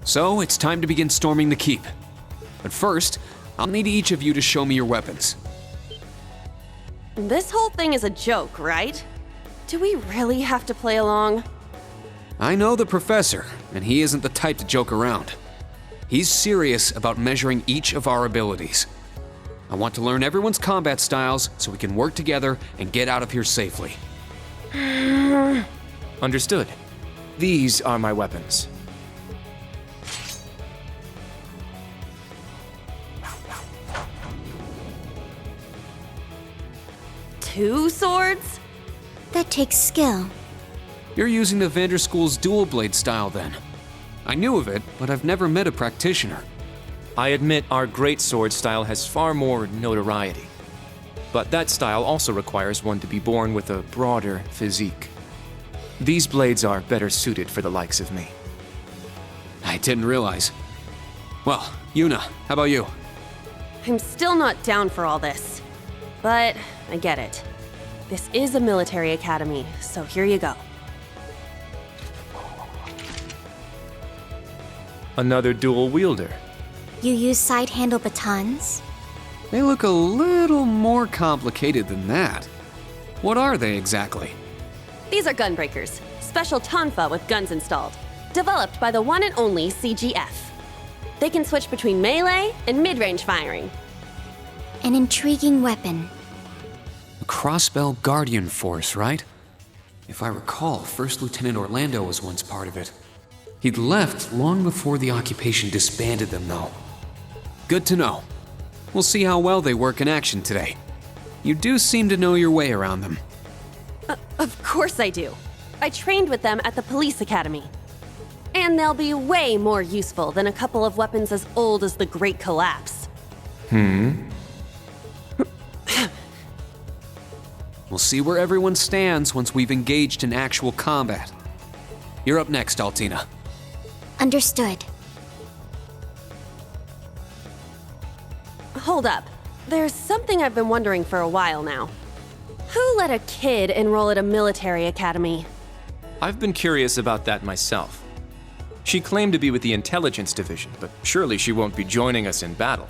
So, it's time to begin storming the keep. But first, I'll need each of you to show me your weapons. This whole thing is a joke, right? Do we really have to play along? I know the professor, and he isn't the type to joke around. He's serious about measuring each of our abilities. I want to learn everyone's combat styles so we can work together and get out of here safely. Understood. These are my weapons. Two swords? That takes skill. You're using the Vanderschool's dual blade style then. I knew of it, but I've never met a practitioner. I admit our great sword style has far more notoriety. But that style also requires one to be born with a broader physique. These blades are better suited for the likes of me. I didn't realize. Well, Juna, how about you? I'm still not down for all this. But I get it. This is a military academy, so here you go. Another dual wielder. You use side-handle batons? They look a little more complicated than that. What are they exactly? These are gunbreakers, special tonfa with guns installed, developed by the one and only CGF. They can switch between melee and mid-range firing. An intriguing weapon. A Crossbell Guardian Force, right? If I recall, First Lieutenant Orlando was once part of it. He'd left long before the occupation disbanded them, though. Good to know. We'll see how well they work in action today. You do seem to know your way around them. Of course I do. I trained with them at the police academy. And they'll be way more useful than a couple of weapons as old as the Great Collapse. We'll see where everyone stands once we've engaged in actual combat. You're up next, Altina. Understood. Hold up. There's something I've been wondering for a while now. Who let a kid enroll at a military academy? I've been curious about that myself. She claimed to be with the intelligence division, but surely she won't be joining us in battle.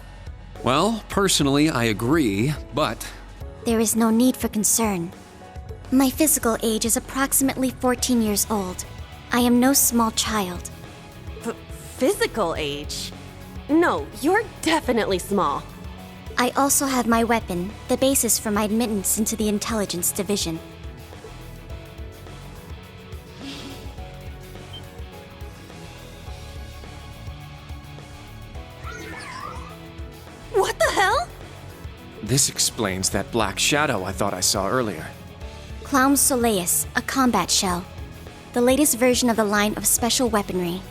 Well, personally, I agree, but There is no need for concern. My physical age is approximately 14 years old. I am no small child. Physical age? No, you're definitely small. I also have my weapon, the basis for my admittance into the intelligence division. What the hell? This explains that black shadow I thought I saw earlier. Clown Soleus, a combat shell. The latest version of the line of special weaponry.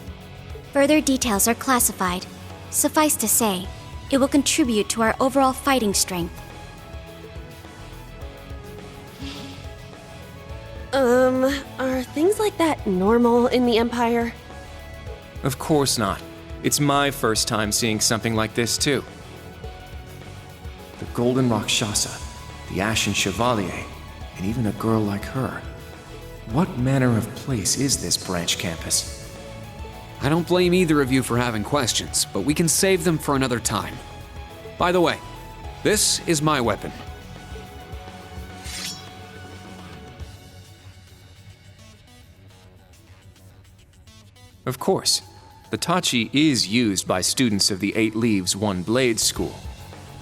Further details are classified. Suffice to say, it will contribute to our overall fighting strength. Are things like that normal in the Empire? Of course not. It's my first time seeing something like this, too. The Golden Rakshasa, the Ashen Chevalier, and even a girl like her. What manner of place is this branch campus? I don't blame either of you for having questions, but we can save them for another time. By the way, this is my weapon. Of course, the Tachi is used by students of the 8 Leaves, 1 Blade school.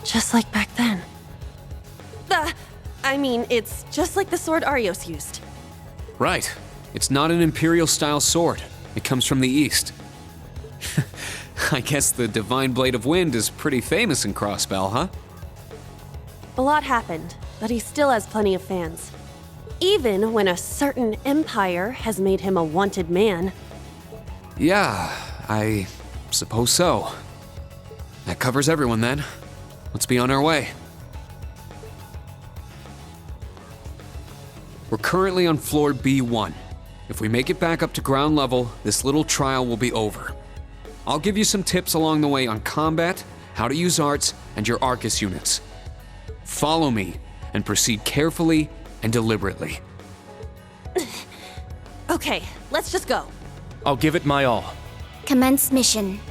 Just like back then. It's just like the sword Arios used. Right. It's not an Imperial-style sword. It comes from the East. I guess the Divine Blade of Wind is pretty famous in Crossbell, huh? A lot happened, but he still has plenty of fans. Even when a certain empire has made him a wanted man. Yeah, I suppose so. That covers everyone then. Let's be on our way. We're currently on floor B1. If we make it back up to ground level, this little trial will be over. I'll give you some tips along the way on combat, how to use arts, and your Arcus units. Follow me and proceed carefully and deliberately. Okay, let's just go. I'll give it my all. Commence mission.